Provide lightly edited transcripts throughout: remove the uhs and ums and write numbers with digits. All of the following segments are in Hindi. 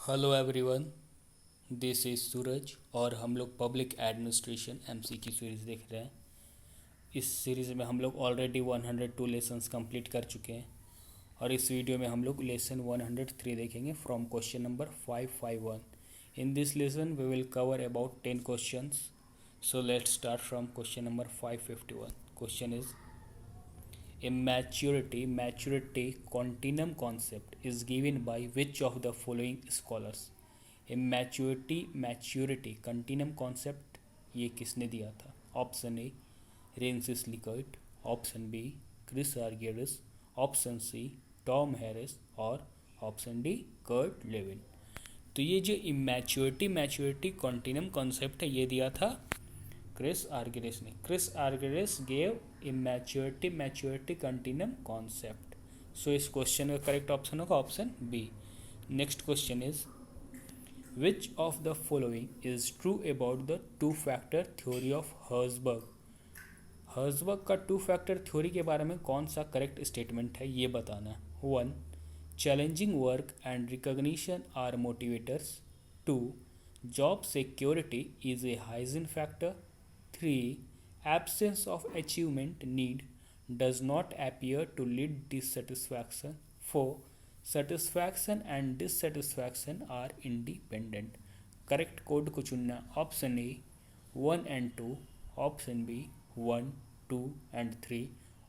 हेलो एवरीवन, दिस इज सूरज और हम लोग पब्लिक एडमिनिस्ट्रेशन एमसी की सीरीज़ देख रहे हैं। इस सीरीज़ में हम लोग ऑलरेडी 102 लेसन्स कंप्लीट कर चुके हैं और इस वीडियो में हम लोग लेसन 103 देखेंगे from question number 551। In this lesson we will cover about 10 questions. So let's start from question number 551। Question is maturity continuum concept is given by which of the following scholars? Maturity continuum concept ये किसने दिया था? Option A Rensis Likert, option B Chris Argyris, option C Tom Harris और ऑप्शन डी कर्ट लेविन। तो ये जो मैच्योरिटी कंटिन्यूम कॉन्सेप्ट है ये दिया था क्रिस आर्गेरिस ने। Chris Argyris gave maturity continuum concept. So इस क्वेश्चन का करेक्ट ऑप्शन होगा option B. Next question is Which of the following is true about the two-factor theory of Herzberg? Herzberg का टू फैक्टर थ्योरी के बारे में कौन सा करेक्ट स्टेटमेंट है ये बताना है। 1. Challenging work and recognition are motivators. 2. Job security is a hygiene factor. 3. Absence of achievement need does not appear to lead dissatisfaction. 4. Satisfaction and dissatisfaction are independent. Correct code को चुनना। Option A 1 and 2, option B 1, 2 and 3,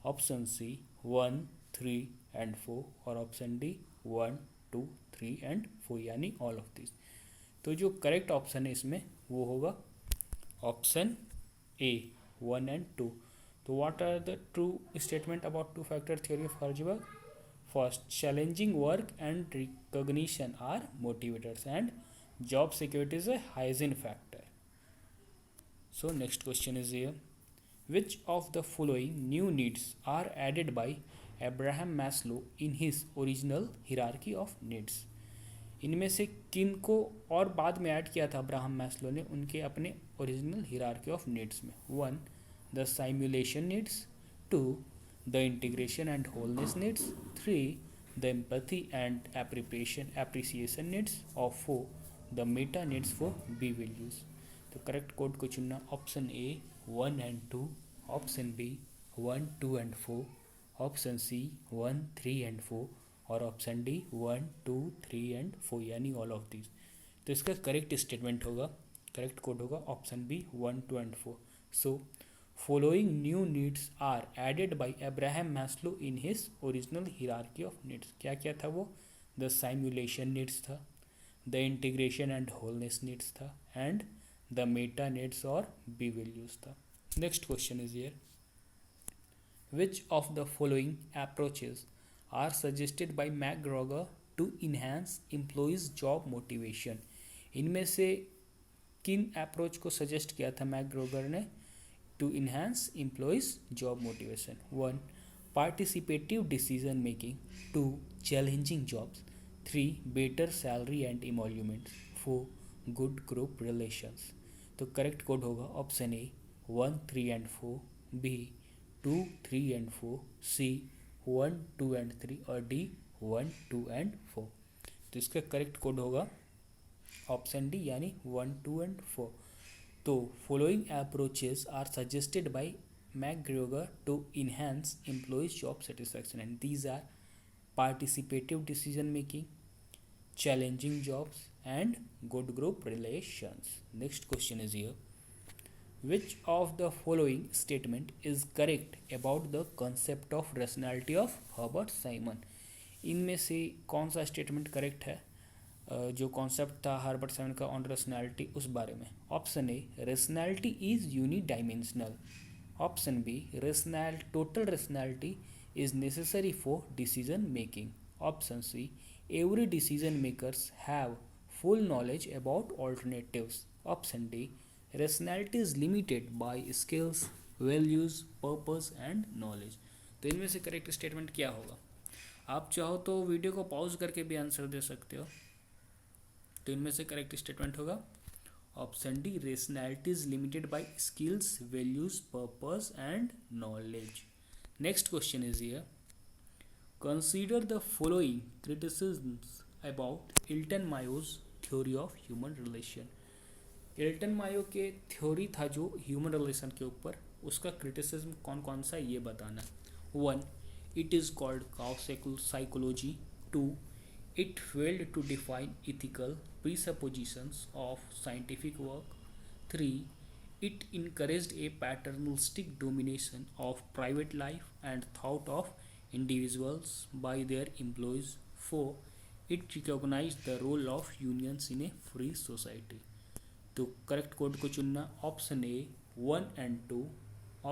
option C 1, 3 and 4 और ऑप्शन डी 1, 2, 3 and 4 यानी ऑल ऑफ दिस। तो जो करेक्ट ऑप्शन है इसमें वो होगा ऑप्शन ए 1 and 2। तो what are the true statement about two factor theory of Herzberg? First, challenging work and recognition are motivators and job security is a hygiene factor. So next question is here. Which of the following new needs are added by Abraham Maslow in his original hierarchy of needs? इनमें से किन को और बाद में ऐड किया था अब्राहम मैस्लो ने उनके अपने ओरिजिनल हिरार्की ऑफ नीड्स में? 1. The simulation needs. 2. the integration and wholeness needs. 3. the empathy and appreciation needs. or 4. the meta needs for B values. तो करेक्ट कोड को चुनना। Option A 1 and 2, option B 1, 2 and 4, option C 1, 3 and 4 और ऑप्शन डी 1, 2, 3 and 4 यानी ऑल ऑफ दिस। तो इसका करेक्ट स्टेटमेंट होगा, करेक्ट कोड होगा option B 1, 2 and 4। So following new needs are added by Abraham Maslow in his original hierarchy of needs. क्या क्या था वो? The simulation needs था, the integration and wholeness needs था and the meta needs और B values था। Next question is here. Which of the following approaches are suggested by McGregor to enhance employees job motivation? इनमें से किन अप्रोच को सजेस्ट किया था मैकग्रेगर ने to enhance employees job motivation? 1. participative decision making. 2. challenging jobs. 3. better salary and emoluments. 4. good group relations. तो करेक्ट कोड होगा option A 1, 3 and 4, B 2, 3 and 4, C 1, 2 and 3 और डी 1, 2 and 4। तो इसका करेक्ट कोड होगा ऑप्शन डी यानी 1, 2 and 4। तो following approaches are suggested by McGregor to enhance employees job satisfaction and these are participative decision making, challenging jobs and good group relations. Next question is here. Which of the following statement is correct about the concept of rationality of Herbert Simon? इनमें से कौन सा स्टेटमेंट करेक्ट है जो कॉन्सेप्ट था हर्बर्ट साइमन का ऑन रेशनैलिटी उस बारे में? Option A rationality is unidimensional. Option B total rationality is necessary for decision making. Option C every decision makers have full knowledge about alternatives. Option D rationality is limited by skills, values, purpose and knowledge. तो इनमें से करेक्ट स्टेटमेंट क्या होगा? आप चाहो तो वीडियो को पॉज करके भी आंसर दे सकते हो। तो इनमें से करेक्ट स्टेटमेंट होगा option D rationality is limited by skills, values, purpose and knowledge. Next question is here. Consider the following criticisms about Elton Mayo's theory of human relation. Elton Mayo के थ्योरी था जो ह्यूमन रिलेशन के ऊपर, उसका क्रिटिसिज्म कौन कौन सा ये बताना। 1. It is called cow psychology. 2. It failed to define ethical presuppositions of scientific work. 3. It encouraged a paternalistic domination of private life and thought of individuals by their employees. 4. It recognized the role of unions in a free society. तो करेक्ट कोड को चुनना option A 1 and 2,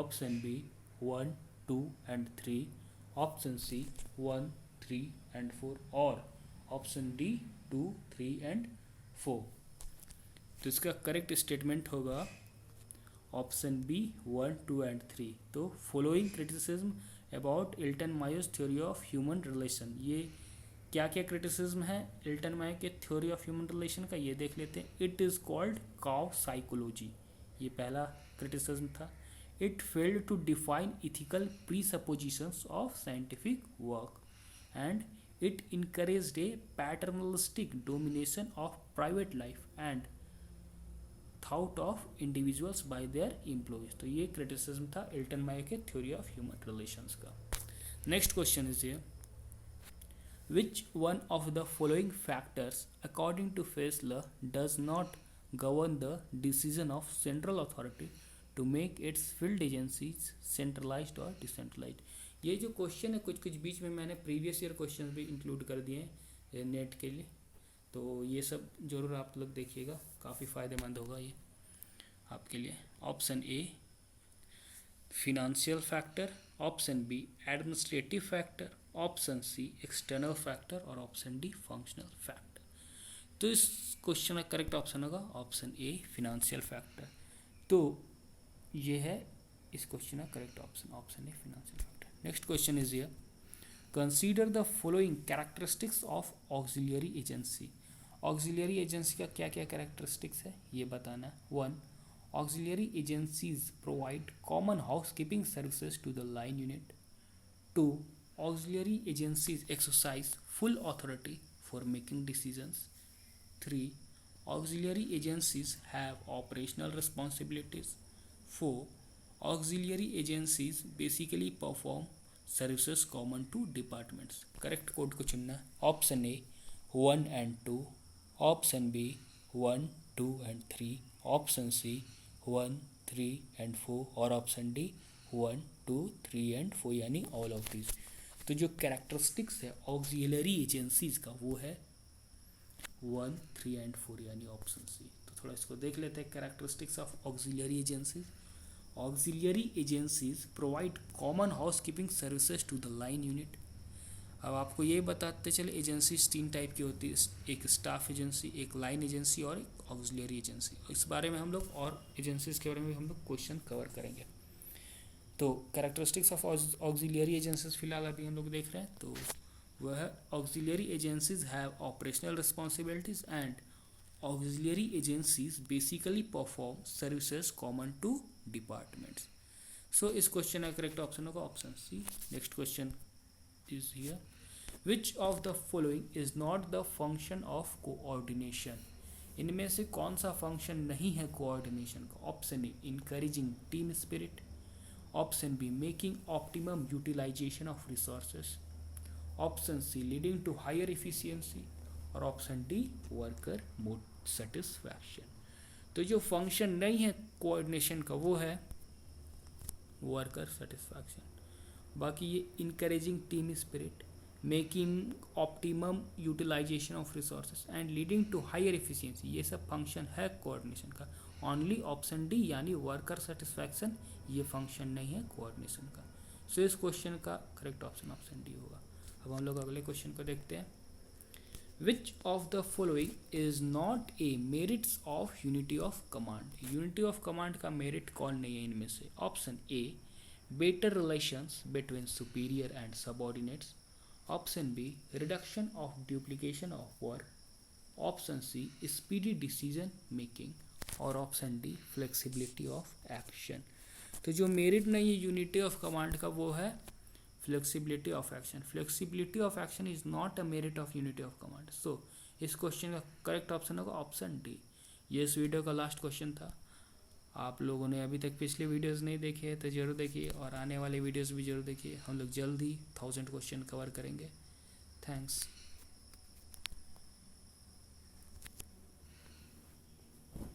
option B 1, 2 and 3, option C 1, 3 and 4 और ऑप्शन डी 2, 3 and 4। तो इसका करेक्ट स्टेटमेंट होगा ऑप्शन बी 1, 2 and 3। तो following criticism about Elton Mayo's theory of human relation, ये क्या क्या क्रिटिसिज्म है इल्टन मायो के थ्योरी ऑफ ह्यूमन रिलेशन का, ये देख लेते हैं। It is called cow psychology, ये पहला क्रिटिसिज्म था। It failed to define ethical presuppositions of scientific work and it encouraged a paternalistic domination of private life and thought of individuals by their employees। तो ये क्रिटिसिज्म था इल्टन मायो के थ्योरी ऑफ ह्यूमन रिलेशंस का। नेक्स्ट क्वेश्चन इज ये, which one of the following factors according to Fesler does not govern the decision of central authority to make its field agencies centralized और डिसेंट्रलाइज्ड। ये जो क्वेश्चन है कुछ बीच में मैंने प्रीवियस ईयर क्वेश्चन भी इंक्लूड कर दिए हैं नेट के लिए, तो ये सब जरूर आप लोग देखिएगा, काफ़ी फ़ायदेमंद होगा ये आपके लिए। Option A financial factor, option B administrative factor, option C external factor और ऑप्शन डी फंक्शनल फैक्टर। तो इस क्वेश्चन का करेक्ट ऑप्शन होगा ऑप्शन ए फिनेंशियल फैक्टर। तो ये है इस क्वेश्चन का correct option, option A financial factor. Next question is here, consider the following characteristics of auxiliary agency. Auxiliary agency का क्या क्या कैरेक्टरिस्टिक्स है ये बताना। 1. Auxiliary agencies provide common house keeping services to the line unit. 2. Auxiliary agencies exercise full authority for making decisions. 3. Auxiliary agencies have operational responsibilities. 4. Auxiliary agencies basically perform services common to departments। Correct code को चुनना है। Option A 1 and 2, option B 1, 2 and 3, option C 1, 3 and 4 और ऑप्शन डी 1, 2, 3 and 4 यानी ऑल ऑफ दिस। तो जो कैरेक्टरिस्टिक्स है ऑक्सिलरी एजेंसीज का वो है 1, 3 and 4 यानी ऑप्शन सी। तो थोड़ा इसको देख लेते हैं characteristics of auxiliary agencies. Auxiliary agencies provide common housekeeping services to the line unit। अब आपको ये बताते चले एजेंसीज 3 टाइप की होती है, एक स्टाफ एजेंसी, एक लाइन एजेंसी और एक ऑक्सिलियरी एजेंसी। इस बारे में हम लोग और एजेंसीज के बारे में हम लोग क्वेश्चन कवर करेंगे। तो कैरेक्टरिस्टिक्स ऑफ ऑक्सिलियरी एजेंसीज फिलहाल अभी हम लोग देख रहे हैं। तो वह है auxiliary agencies have operational responsibilities and auxiliary agencies basically perform services common to departments। so इस क्वेश्चन का करेक्ट ऑप्शन होगा option C. Next question is here, which of the following is not the function of coordination. इनमें से कौन सा फंक्शन नहीं है कोऑर्डिनेशन का। Option A encouraging team spirit, option B making optimum utilisation of resources, option C leading to higher efficiency और option D worker mode satisfaction. तो जो फंक्शन नहीं है कोऑर्डिनेशन का वो है वर्कर सेटिस्फैक्शन। बाकी ये encouraging team spirit, making optimum utilisation of resources and leading to higher efficiency, ये सब फंक्शन है कोऑर्डिनेशन का। ओनली ऑप्शन डी यानी वर्कर सेटिस्फैक्शन ये फंक्शन नहीं है कोऑर्डिनेशन का। सो इस क्वेश्चन का करेक्ट ऑप्शन ऑप्शन डी होगा। अब हम लोग अगले क्वेश्चन को देखते हैं, Which of the following is not a merits of unity of command। unity of command का merit कौन नहीं है इनमें से। Option A better relations between superior and subordinates, option B reduction of duplication of work, option C speedy decision making और option D flexibility of action। तो जो मेरिट नहीं है यूनिटी ऑफ कमांड का वो है flexibility of action, flexibility of action is not a merit of unity of command. So इस क्वेश्चन का करेक्ट ऑप्शन होगा ऑप्शन डी। ये इस वीडियो का लास्ट क्वेश्चन था। आप लोगों ने अभी तक पिछले वीडियोस नहीं देखे हैं तो ज़रूर देखिए, और आने वाले वीडियोस भी ज़रूर देखिए। हम लोग जल्द ही 1000 क्वेश्चन कवर करेंगे। थैंक्स।